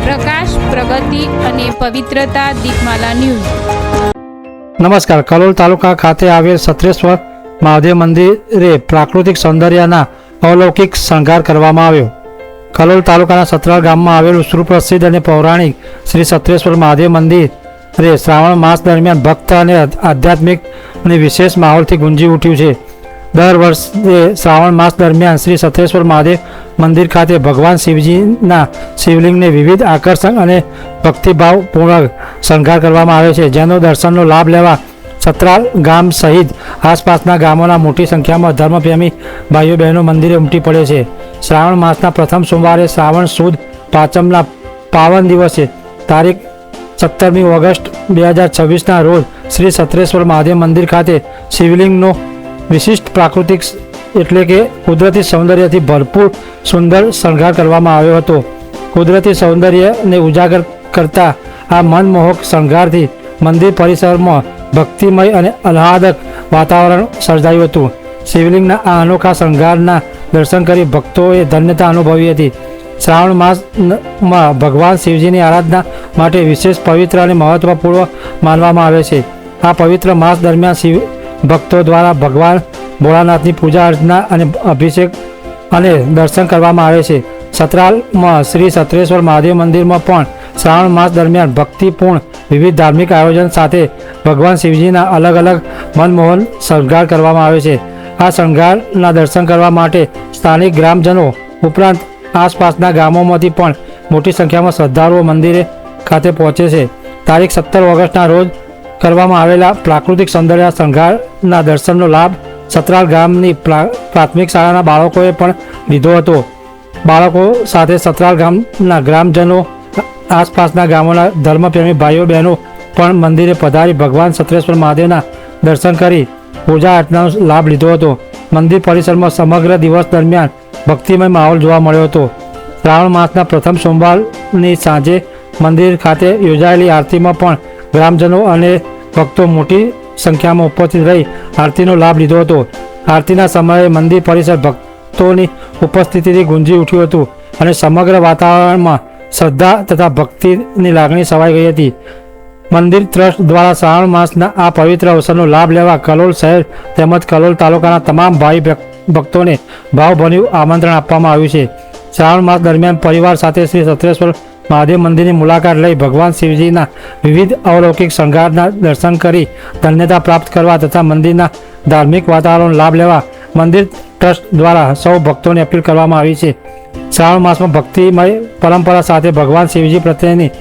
પ્રકાશ, પ્રગતિ અને પવિત્રતા દીપમાલા ન્યૂઝ। નમસ્કાર। કલોલ તાલુકા ખાતે આવેલ સત્રેશ્વર મહાદેવ મંદિરે પ્રાકૃતિક સૌંદર્યના અલૌકિક શણગાર કરવામાં આવ્યો। કલોલ તાલુકાના સતરાલ ગામમાં આવેલું સુપ્રસિદ્ધ અને પૌરાણિક શ્રી સત્રેશ્વર મહાદેવ મંદિરે શ્રાવણ માસ દરમિયાન ભક્ત અને આધ્યાત્મિક અને વિશેષ માહોલથી ગુંજી ઉઠ્યું છે। દર વર્ષે શ્રાવણ માસ દરમિયાન શ્રી સત્રેશ્વર મહાદેવ મંદિર ખાતે ભગવાન શિવજીના શિવલિંગને વિવિધ આકર્ષણ અને ભક્તિભાવપૂર્વક શણગાર કરવામાં આવે છે, જેનો દર્શનનો લાભ લેવા સતરાલ ગામ સહિત આસપાસના ગામોના મોટી સંખ્યામાં ધર્મપ્રેમી ભાઈઓ બહેનો મંદિરે ઉમટી પડે છે। શ્રાવણ માસના પ્રથમ સોમવારે શ્રાવણ સુદ પાંચમના પાવન દિવસે તારીખ 17મી ઓગસ્ટ 2026ના રોજ શ્રી સત્રેશ્વર મહાદેવ મંદિર ખાતે શિવલિંગનો વિશિષ્ટ પ્રાકૃતિક એટલે કે કુદરતી સૌંદર્યથી ભરપૂર સુંદર શણગાર કરવામાં આવ્યો હતો। કુદરતી સૌંદર્યને ઉજાગર કરતા આ મનમોહક શણગારથી મંદિર પરિસરમાં ભક્તિમય અને આહ્લાદક વાતાવરણ સર્જાયું હતું। શિવલિંગના આ અનોખા શણગારના દર્શન કરી ભક્તોએ ધન્યતા અનુભવી હતી। શ્રાવણ માસમાં ભગવાન શિવજીની આરાધના માટે વિશેષ પવિત્ર અને મહત્વપૂર્ણ માનવામાં આવે છે। આ પવિત્ર માસ દરમિયાન શિવ ભક્તો દ્વારા ભગવાન ભોળાનાથની પૂજા અર્ચના અને અભિષેક અને દર્શન કરવામાં આવે છે। સતરાલમાં શ્રી સત્રેશ્વર મહાદેવ મંદિરમાં પણ શ્રાવણ માસ દરમિયાન ભક્તિપૂર્ણ વિવિધ ધાર્મિક આયોજન સાથે ભગવાન શિવજીના અલગ અલગ મનમોહન શણગાર કરવામાં આવે છે। આ શણગારના દર્શન કરવા માટે સ્થાનિક ગ્રામજનો ઉપરાંત આસપાસના ગામોમાંથી પણ મોટી સંખ્યામાં શ્રદ્ધાળુઓ મંદિરે ખાતે પહોંચે છે। તારીખ 17 ઓગસ્ટના રોજ કરવામાં આવેલા પ્રાકૃતિક સૌંદર્ય શણગારના દર્શનનો લાભ સતરાલ ગામની પ્રાથમિક શાળાના બાળકોએ પણ લીધો હતો। બાળકો સાથે સતરાલ ગામના ગ્રામજનો આસપાસના ગામોના ધર્મપ્રેમી ભાઈઓ બહેનો પણ મંદિરે પધારી ભગવાન સત્રેશ્વર મહાદેવના દર્શન કરી પૂજા અર્ચનાનો લાભ લીધો હતો। મંદિર પરિસરમાં સમગ્ર દિવસ દરમિયાન ભક્તિમય માહોલ જોવા મળ્યો હતો। શ્રાવણ માસના પ્રથમ સોમવારની સાંજે મંદિર ખાતે યોજાયેલી આરતીમાં પણ ગ્રામજનો અને ભક્તો મોટી સંખ્યામાં ઉપસ્થિત રહી આરતીનો લાભ લીધો હતો। આરતીના સમયે મંદિર પરિસર ભક્તોની ઉપસ્થિતિથી ગુંજી ઉઠ્યું હતું અને સમગ્ર વાતાવરણમાં શ્રદ્ધા તથા ભક્તિની લાગણી છવાઈ ગઈ હતી। મંદિર ટ્રસ્ટ દ્વારા શ્રાવણ માસના આ પવિત્ર અવસરનો લાભ લેવા કલોલ શહેર તેમજ કલોલ તાલુકાના તમામ ભાઈ ભક્તોને ભાવભર્યું આમંત્રણ આપવામાં આવ્યું છે। શ્રાવણ માસ દરમિયાન પરિવાર સાથે શ્રી સત્રેશ્વર મહાદેવ મંદિરની મુલાકાત લઈ ભગવાન શિવજીના વિવિધ અલૌકિક શણગારના દર્શન કરી ધન્યતા પ્રાપ્ત કરવા તથા મંદિરના ધાર્મિક વાતાવરણનો લાભ લેવા મંદિર ટ્રસ્ટ દ્વારા સૌ ભક્તોને અપીલ કરવામાં આવી છે। શ્રાવણ માસમાં ભક્તિમય પરંપરા સાથે ભગવાન શિવજી પ્રત્યેની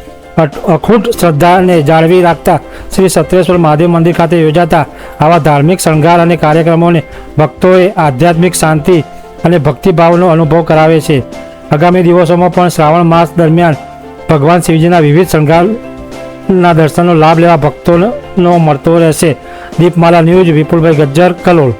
અખૂટ શ્રદ્ધાને જાળવી રાખતા શ્રી સત્રેશ્વર મહાદેવ મંદિર ખાતે યોજાતા આવા ધાર્મિક શણગાર અને કાર્યક્રમોને ભક્તોએ આધ્યાત્મિક શાંતિ અને ભક્તિભાવનો અનુભવ કરાવે છે। આગામી દિવસોમાં પણ શ્રાવણ માસ દરમિયાન ભગવાન શિવજીના વિવિધ શણગારના દર્શનનો લાભ લેવા ભક્તોનો મળતો રહેશે। દીપમાલા ન્યૂઝ, વિપુલભાઈ ગજ્જર, કલોલ।